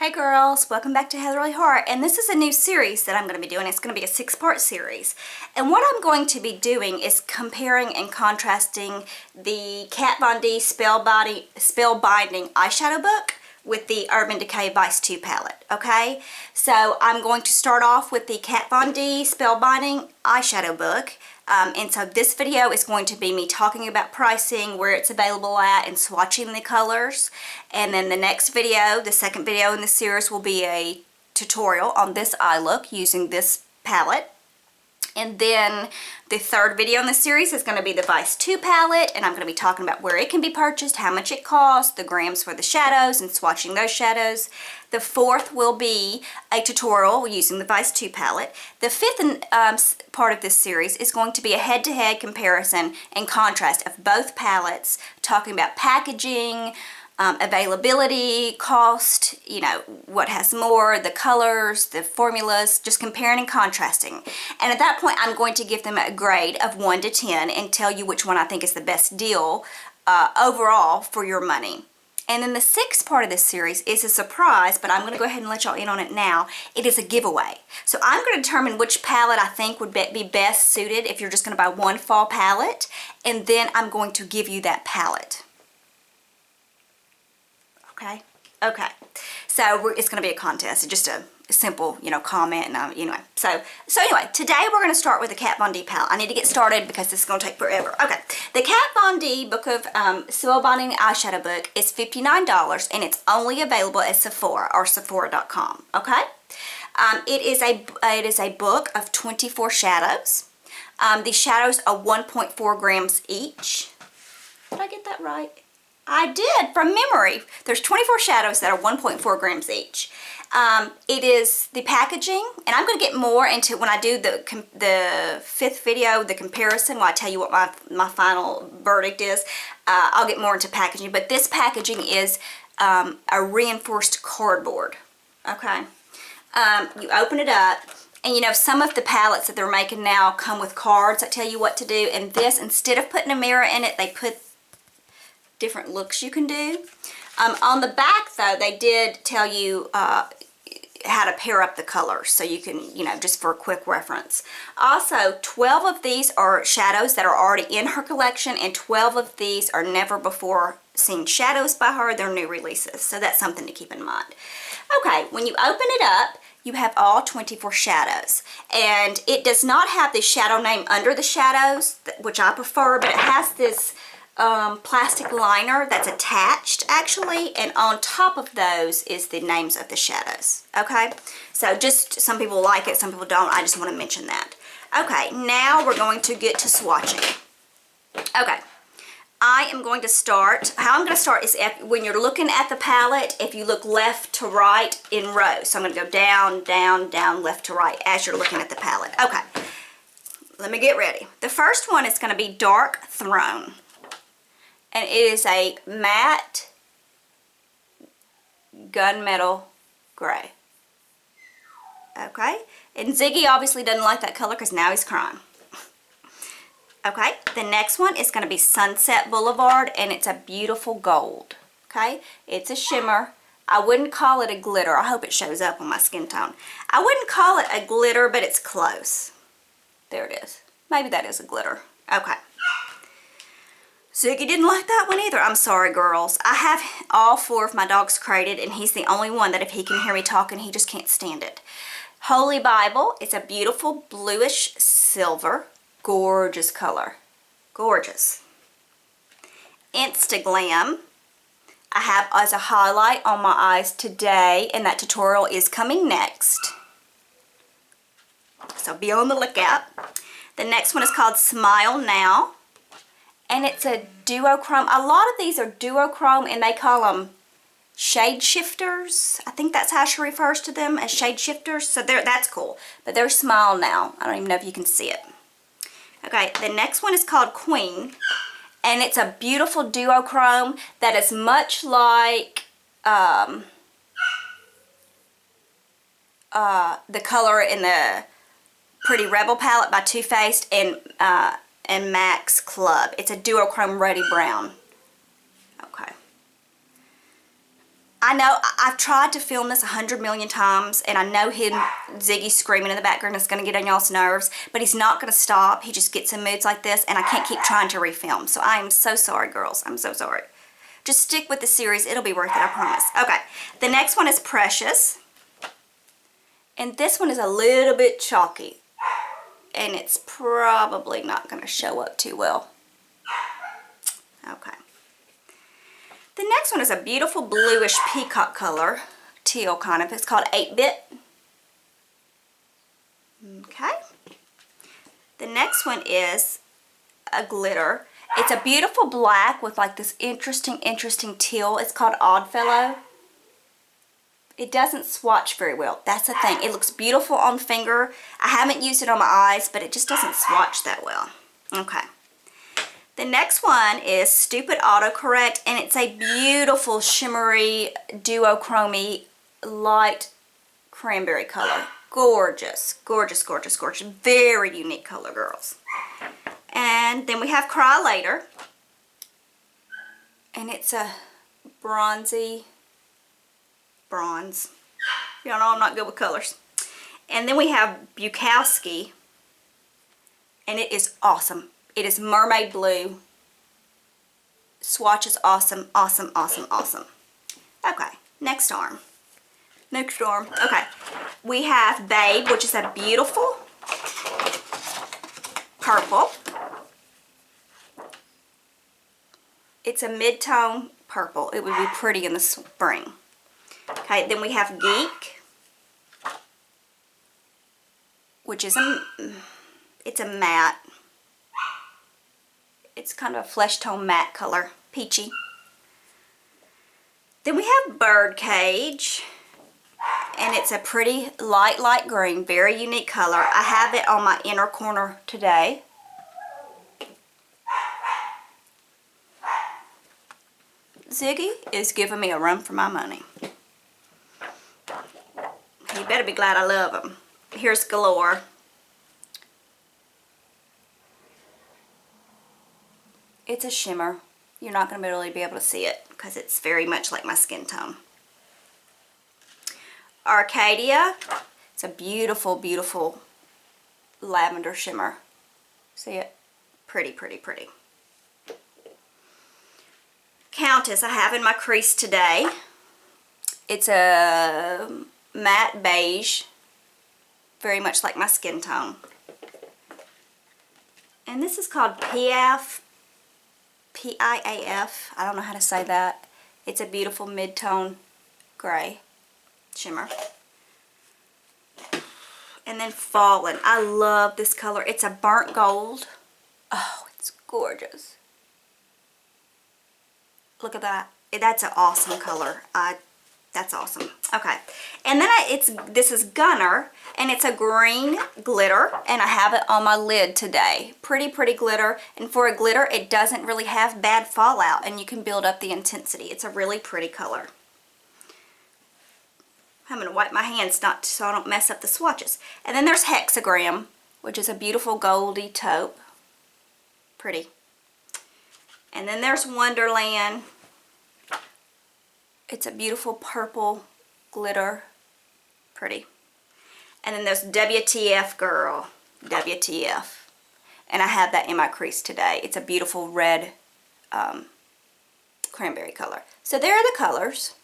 Hey girls, welcome back to Heatherly Heart, and this is a new series that I'm going to be doing. It's going to be a 6-part series, and what I'm going to be doing is comparing and contrasting the Kat Von D Spellbinding Eyeshadow Book with the Urban Decay Vice 2 palette, okay? So I'm going to start off with the Kat Von D Spellbinding Eyeshadow Book. And so this video is going to be me talking about pricing, where it's available at, and swatching the colors. And then the next video, the second video in the series, will be a tutorial on this eye look using this palette. And then the third video in the series is going to be the Vice 2 palette, and I'm going to be talking about where it can be purchased, how much it costs, the grams for the shadows, and swatching those shadows. The fourth will be a tutorial using the Vice 2 palette. The fifth part of this series is going to be a head-to-head comparison and contrast of both palettes, talking about packaging, availability, cost, you know, what has more, the colors, the formulas, just comparing and contrasting. And at that point, I'm going to give them a grade of 1 to 10 and tell you which one I think is the best deal overall for your money. And then the sixth part of this series is a surprise, but I'm going to go ahead and let y'all in on it now. It is a giveaway. So I'm going to determine which palette I think would be best suited if you're just going to buy one fall palette, and then I'm going to give you that palette. Okay. So it's going to be a contest. It's just a simple, you know, comment. And anyway. So anyway, today we're going to start with the Kat Von D palette. I need to get started because this is going to take forever. Okay. The Kat Von D Book of Spellbinding Eyeshadow Book is $59, and it's only available at Sephora or Sephora.com. Okay. It is a book of 24 shadows. The shadows are 1.4 grams each. Did I get that right? I did, from memory. There's 24 shadows that are 1.4 grams each. It is the packaging, and I'm going to get more into when I do the fifth video, the comparison, when I tell you what my final verdict is. I'll get more into packaging, but this packaging is a reinforced cardboard. Okay. You open it up, and you know, some of the palettes that they're making now come with cards that tell you what to do, and this, instead of putting a mirror in it, they put different looks you can do. On the back though, they did tell you how to pair up the colors, so you can, you know, just for a quick reference. Also, 12 of these are shadows that are already in her collection, and 12 of these are never before seen shadows by her. They're new releases, so that's something to keep in mind. Okay, when you open it up, you have all 24 shadows, and it does not have the shadow name under the shadows, which I prefer, but it has this plastic liner that's attached actually, and on top of those is the names of the shadows. Okay, so just some people like it, some people don't. I just want to mention that. Okay, now we're going to get to swatching. Okay, I am going to start, how I'm going to start is when you're looking at the palette, if you look left to right in rows. So I'm going to go down, down, down, left to right as you're looking at the palette. Okay, let me get ready. The first one is going to be Dark Throne. And it is a matte gunmetal gray. Okay? And Ziggy obviously doesn't like that color because now he's crying. Okay? The next one is going to be Sunset Boulevard, and it's a beautiful gold. Okay? It's a shimmer. I wouldn't call it a glitter. I hope it shows up on my skin tone. I wouldn't call it a glitter, but it's close. There it is. Maybe that is a glitter. Okay. Ziggy didn't like that one either. I'm sorry, girls. I have all 4 of my dogs crated, and he's the only one that if he can hear me talking, he just can't stand it. Holy Bible. It's a beautiful bluish silver. Gorgeous color. Gorgeous. Instaglam. I have as a highlight on my eyes today, and that tutorial is coming next. So be on the lookout. The next one is called Smile Now. And it's a duochrome. A lot of these are duochrome, and they call them shade shifters. I think that's how she refers to them, as shade shifters. So that's cool. But they're Smile Now. I don't even know if you can see it. Okay, the next one is called Queen. And it's a beautiful duochrome that is much like the color in the Pretty Rebel palette by Too Faced and Max Club. It's a duochrome ruddy brown. Okay. I know I've tried to film this 100 million times, and I know him, Ziggy, screaming in the background is going to get on y'all's nerves, but he's not going to stop. He just gets in moods like this, and I can't keep trying to refilm. So I am so sorry, girls. I'm so sorry. Just stick with the series. It'll be worth it, I promise. Okay, the next one is Precious. And this one is a little bit chalky, and it's probably not going to show up too well. Okay. The next one is a beautiful bluish peacock color, teal kind of. It's called 8-Bit. Okay. The next one is a glitter. It's a beautiful black with like this interesting teal. It's called Oddfellow. It doesn't swatch very well. That's the thing. It looks beautiful on finger. I haven't used it on my eyes, but it just doesn't swatch that well. Okay. The next one is Stupid Autocorrect, and it's a beautiful shimmery duochromy light cranberry color. Gorgeous, gorgeous, gorgeous, gorgeous. Very unique color, girls. And then we have Cry Later, and it's a bronzy bronze. Y'all know I'm not good with colors. And then we have Bukowski, and it is awesome. It is mermaid blue. Swatch is awesome, awesome, awesome, awesome. Okay, next arm. Next arm. Okay, we have Babe, which is a beautiful purple. It's a mid-tone purple. It would be pretty in the spring. Okay, then we have Geek, which is it's a matte. It's kind of a flesh tone matte color, peachy. Then we have Birdcage, and it's a pretty light green, very unique color. I have it on my inner corner today. Ziggy is giving me a run for my money. You better be glad I love him. Here's Galore. It's a shimmer. You're not going to really be able to see it because it's very much like my skin tone. Arcadia. It's a beautiful, beautiful lavender shimmer. See it? Pretty, pretty, pretty. Countess I have in my crease today. It's a matte beige, very much like my skin tone. And this is called Piaf, P-I-A-F. I don't know how to say that. It's a beautiful mid-tone gray shimmer. And then Fallen. I love this color. It's a burnt gold. Oh, it's gorgeous. Look at that. That's an awesome color. That's awesome. Okay. And then this is Gunner, and it's a green glitter, and I have it on my lid today. Pretty, pretty glitter. And for a glitter, it doesn't really have bad fallout, and you can build up the intensity. It's a really pretty color. I'm going to wipe my hands so I don't mess up the swatches. And then there's Hexagram, which is a beautiful goldy taupe. Pretty. And then there's Wonderland. It's a beautiful purple glitter. Pretty. And then there's WTF Girl. WTF. And I have that in my crease today. It's a beautiful red cranberry color. So there are the colors.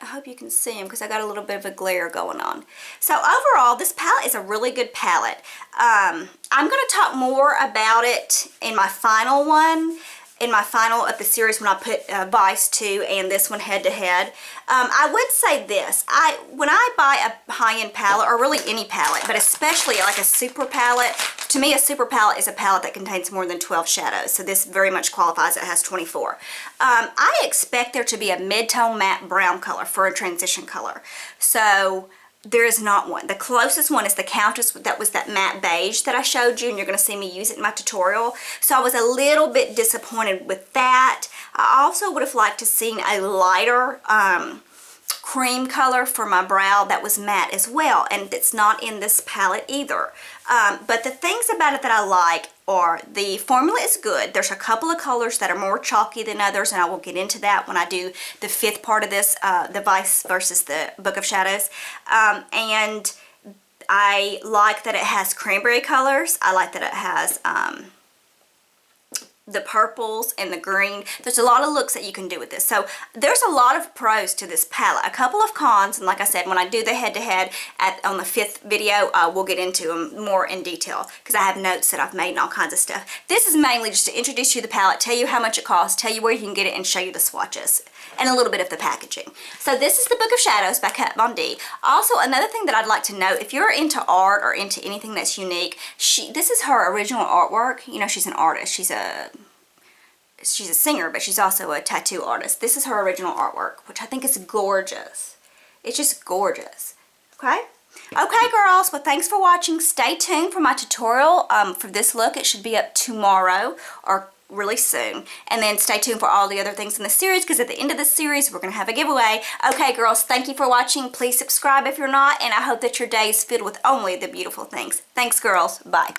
I hope you can see them because I got a little bit of a glare going on. So overall, this palette is a really good palette. I'm going to talk more about it in my final one, in my final of the series when I put Vice 2 and this one head to head. I would say this, when I buy a high-end palette, or really any palette, but especially like a super palette, to me a super palette is a palette that contains more than 12 shadows, so this very much qualifies. It has 24. I expect there to be a mid-tone matte brown color for a transition color. So there is not one. The closest one is the Countess, that was that matte beige that I showed you, and you're going to see me use it in my tutorial. So I was a little bit disappointed with that. I also would have liked to seen a lighter cream color for my brow that was matte as well, and it's not in this palette either. But the things about it that I like, or the formula is good. There's a couple of colors that are more chalky than others, and I will get into that when I do the 5th part of this, the Vice versus the Book of Shadows. And I like that it has cranberry colors. I like that it has the purples and the green. There's a lot of looks that you can do with this. So there's a lot of pros to this palette. A couple of cons, and like I said, when I do the head-to-head on the 5th video, we'll get into them more in detail because I have notes that I've made and all kinds of stuff. This is mainly just to introduce you to the palette, tell you how much it costs, tell you where you can get it, and show you the swatches and a little bit of the packaging. So this is the Book of Shadows by Kat Von D. Also, another thing that I'd like to note, if you're into art or into anything that's unique, this is her original artwork. You know, she's an artist. She's a singer, but she's also a tattoo artist. This is her original artwork, which I think is gorgeous. It's just gorgeous. Okay? Okay, girls. Well, thanks for watching. Stay tuned for my tutorial for this look. It should be up tomorrow or really soon. And then stay tuned for all the other things in the series, because at the end of the series, we're going to have a giveaway. Okay, girls. Thank you for watching. Please subscribe if you're not, and I hope that your day is filled with only the beautiful things. Thanks, girls. Bye.